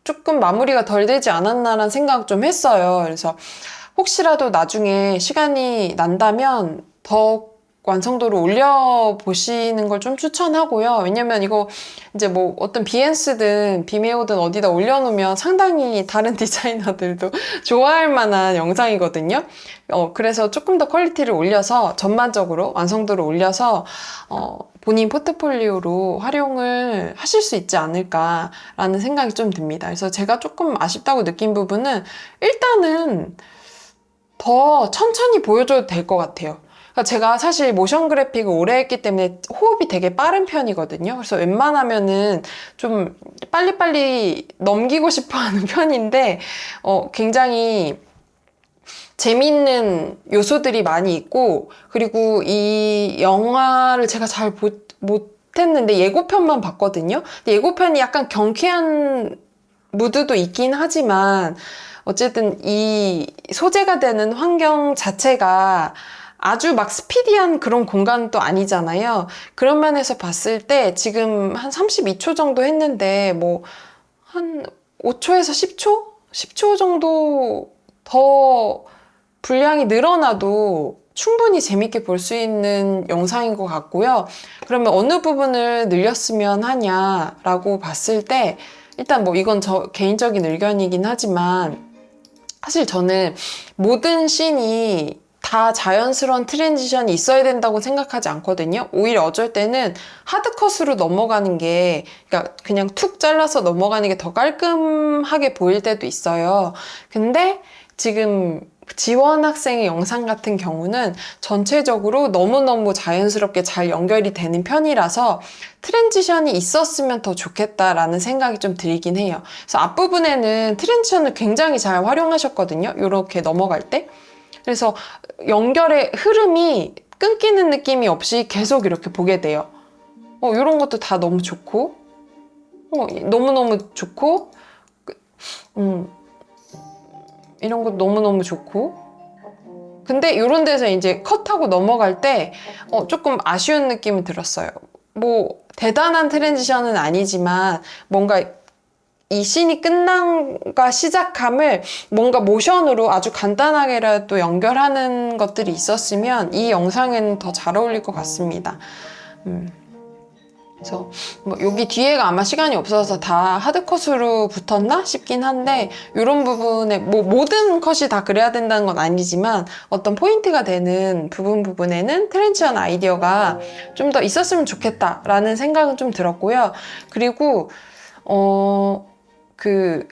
조금 마무리가 덜 되지 않았나라는 생각 좀 했어요. 그래서 혹시라도 나중에 시간이 난다면 더 완성도를 올려보시는 걸 좀 추천하고요. 왜냐면 이거 이제 뭐 어떤 비엔스든 비메오든 어디다 올려놓으면 상당히 다른 디자이너들도 좋아할 만한 영상이거든요. 그래서 조금 더 퀄리티를 올려서 전반적으로 완성도를 올려서 본인 포트폴리오로 활용을 하실 수 있지 않을까라는 생각이 좀 듭니다. 그래서 제가 조금 아쉽다고 느낀 부분은 일단은 더 천천히 보여줘도 될 것 같아요. 그러니까 제가 사실 모션 그래픽을 오래 했기 때문에 호흡이 되게 빠른 편이거든요. 그래서 웬만하면은 좀 빨리빨리 넘기고 싶어 하는 편인데, 굉장히 재밌는 요소들이 많이 있고, 그리고 이 영화를 제가 잘 못했는데 예고편만 봤거든요. 근데 예고편이 약간 경쾌한 무드도 있긴 하지만, 어쨌든 이 소재가 되는 환경 자체가 아주 막 스피디한 그런 공간도 아니잖아요. 그런 면에서 봤을 때 지금 한 32초 정도 했는데 뭐 한 5초에서 10초? 10초 정도 더 분량이 늘어나도 충분히 재밌게 볼 수 있는 영상인 것 같고요. 그러면 어느 부분을 늘렸으면 하냐라고 봤을 때 일단 뭐 이건 저 개인적인 의견이긴 하지만 사실 저는 모든 씬이 다 자연스러운 트랜지션이 있어야 된다고 생각하지 않거든요. 오히려 어쩔 때는 하드컷으로 넘어가는 게, 그러니까 그냥 툭 잘라서 넘어가는 게 더 깔끔하게 보일 때도 있어요. 근데 지금 지원 학생의 영상 같은 경우는 전체적으로 너무너무 자연스럽게 잘 연결이 되는 편이라서 트랜지션이 있었으면 더 좋겠다라는 생각이 좀 들긴 해요. 그래서 앞부분에는 트랜지션을 굉장히 잘 활용하셨거든요. 이렇게 넘어갈 때. 그래서 연결의 흐름이 끊기는 느낌이 없이 계속 이렇게 보게 돼요. 이런 것도 다 너무 좋고, 너무너무 좋고, 이런 것도 너무너무 좋고. 근데 이런 데서 이제 컷하고 넘어갈 때 조금 아쉬운 느낌이 들었어요. 뭐 대단한 트랜지션은 아니지만 뭔가 이 씬이 끝난가 시작함을 뭔가 모션으로 아주 간단하게라도 연결하는 것들이 있었으면 이 영상에는 더 잘 어울릴 것 같습니다. 그래서 뭐 여기 뒤에가 아마 시간이 없어서 다 하드컷으로 붙었나 싶긴 한데 이런 부분에 뭐 모든 컷이 다 그래야 된다는 건 아니지만 어떤 포인트가 되는 부분에는 트랜지션 아이디어가 좀 더 있었으면 좋겠다라는 생각은 좀 들었고요. 그리고 그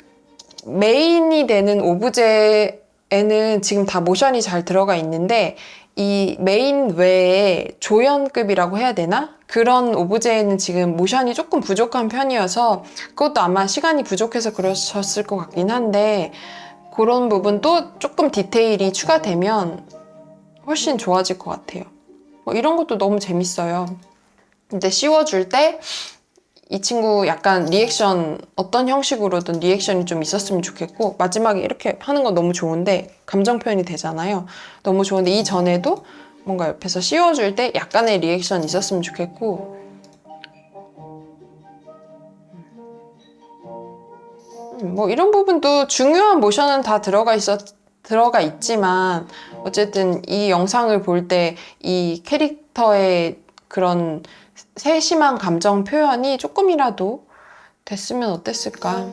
메인이 되는 오브제에는 지금 다 모션이 잘 들어가 있는데 이 메인 외에 조연급이라고 해야 되나? 그런 오브제에는 지금 모션이 조금 부족한 편이어서 그것도 아마 시간이 부족해서 그러셨을 것 같긴 한데 그런 부분도 조금 디테일이 추가되면 훨씬 좋아질 것 같아요. 이런 것도 너무 재밌어요. 근데 씌워줄 때 이 친구 약간 리액션 어떤 형식으로든 리액션이 좀 있었으면 좋겠고 마지막에 이렇게 하는 건 너무 좋은데 감정 표현이 되잖아요. 너무 좋은데 이전에도 뭔가 옆에서 씌워줄 때 약간의 리액션 있었으면 좋겠고 뭐 이런 부분도 중요한 모션은 다 들어가 있지만 어쨌든 이 영상을 볼 때 이 캐릭터의 그런 세심한 감정 표현이 조금이라도 됐으면 어땠을까.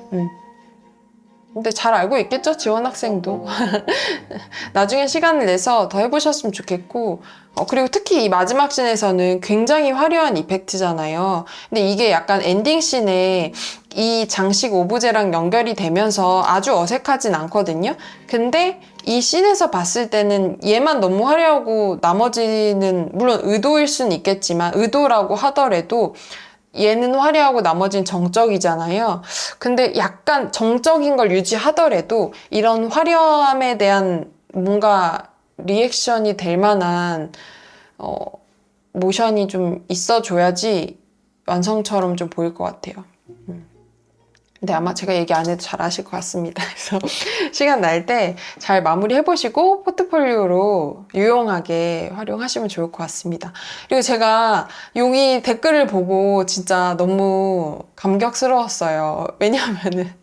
근데 잘 알고 있겠죠? 지원 학생도. 나중에 시간을 내서 더 해보셨으면 좋겠고 그리고 특히 이 마지막 씬에서는 굉장히 화려한 이펙트잖아요. 근데 이게 약간 엔딩 씬에 이 장식 오브제랑 연결이 되면서 아주 어색하진 않거든요. 근데 이 씬에서 봤을 때는 얘만 너무 화려하고 나머지는 물론 의도일 수는 있겠지만 의도라고 하더라도 얘는 화려하고 나머지는 정적이잖아요. 근데 약간 정적인 걸 유지하더라도 이런 화려함에 대한 뭔가 리액션이 될 만한 모션이 좀 있어줘야지 완성처럼 좀 보일 것 같아요. 근데 아마 제가 얘기 안 해도 잘 아실 것 같습니다. 그래서 시간 날 때 잘 마무리 해보시고 포트폴리오로 유용하게 활용하시면 좋을 것 같습니다. 그리고 제가 여기 댓글을 보고 진짜 너무 감격스러웠어요. 왜냐하면은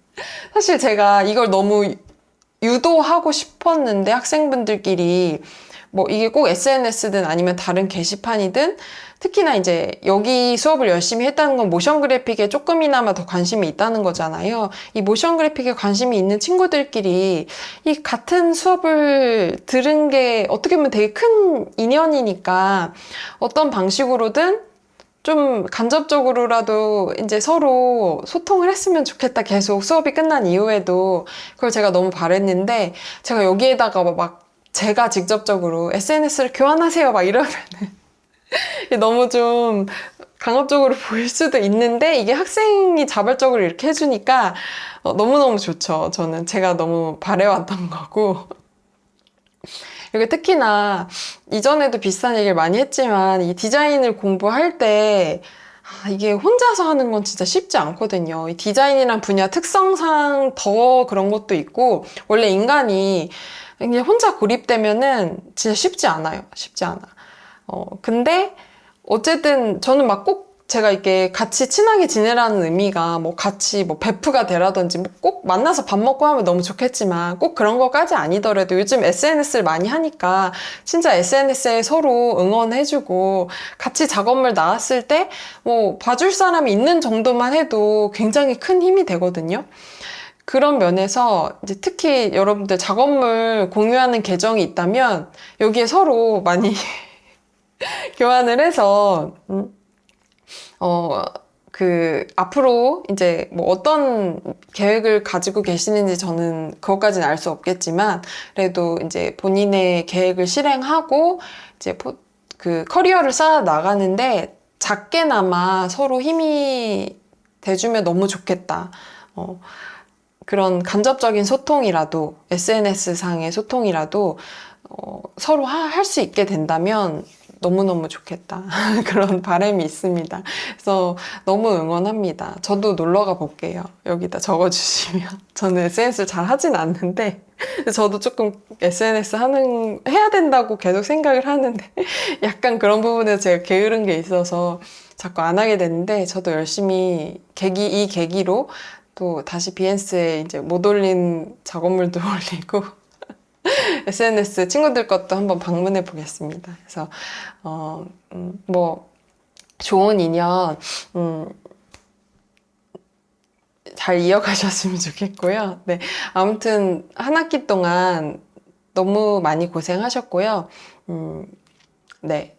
사실 제가 이걸 너무 유도하고 싶었는데 학생분들끼리 뭐 이게 꼭 SNS든 아니면 다른 게시판이든 특히나 이제 여기 수업을 열심히 했다는 건 모션 그래픽에 조금이나마 더 관심이 있다는 거잖아요. 이 모션 그래픽에 관심이 있는 친구들끼리 이 같은 수업을 들은 게 어떻게 보면 되게 큰 인연이니까 어떤 방식으로든 좀 간접적으로라도 이제 서로 소통을 했으면 좋겠다. 계속 수업이 끝난 이후에도 그걸 제가 너무 바랬는데 제가 여기에다가 막 제가 직접적으로 SNS를 교환하세요 막 이러면은 너무 좀 강압적으로 보일 수도 있는데 이게 학생이 자발적으로 이렇게 해주니까 너무너무 좋죠. 저는 제가 너무 바래왔던 거고. 그리고 특히나 이전에도 비슷한 얘기를 많이 했지만 이 디자인을 공부할 때 이게 혼자서 하는 건 진짜 쉽지 않거든요. 이 디자인이란 분야 특성상 더 그런 것도 있고 원래 인간이 그냥 혼자 고립되면은 진짜 쉽지 않아요. 쉽지 않아. 근데 어쨌든 저는 막 꼭 제가 이렇게 같이 친하게 지내라는 의미가 뭐 같이 뭐 베프가 되라든지 뭐 꼭 만나서 밥 먹고 하면 너무 좋겠지만 꼭 그런 것까지 아니더라도 요즘 SNS를 많이 하니까 진짜 SNS에 서로 응원해주고 같이 작업물 나왔을 때 뭐 봐줄 사람이 있는 정도만 해도 굉장히 큰 힘이 되거든요. 그런 면에서 이제 특히 여러분들 작업물 공유하는 계정이 있다면 여기에 서로 많이 교환을 해서 앞으로 이제 뭐 어떤 계획을 가지고 계시는지 저는 그것까지는 알 수 없겠지만 그래도 이제 본인의 계획을 실행하고 이제 그 커리어를 쌓아 나가는데 작게나마 서로 힘이 돼주면 너무 좋겠다. 그런 간접적인 소통이라도 SNS상의 소통이라도 서로 할 수 있게 된다면 너무너무 좋겠다. 그런 바람이 있습니다. 그래서 너무 응원합니다. 저도 놀러가 볼게요. 여기다 적어주시면. 저는 SNS를 잘 하진 않는데 저도 조금 SNS 해야 된다고 계속 생각을 하는데 약간 그런 부분에서 제가 게으른 게 있어서 자꾸 안 하게 되는데 저도 열심히 이 계기로 또 다시 비엔스에 이제 못 올린 작업물도 올리고 SNS 친구들 것도 한번 방문해 보겠습니다. 그래서 뭐 좋은 인연 잘 이어가셨으면 좋겠고요. 네, 아무튼 한 학기 동안 너무 많이 고생하셨고요. 네.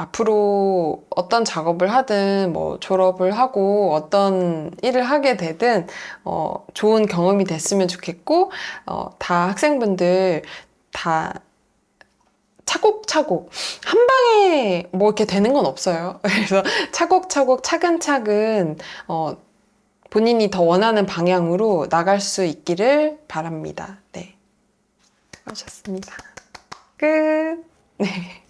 앞으로 어떤 작업을 하든 뭐 졸업을 하고 어떤 일을 하게 되든 좋은 경험이 됐으면 좋겠고 다 학생분들 다 차곡차곡 한 방에 뭐 이렇게 되는 건 없어요. 그래서 차곡차곡 차근차근 본인이 더 원하는 방향으로 나갈 수 있기를 바랍니다. 네, 수고하셨습니다. 끝. 네.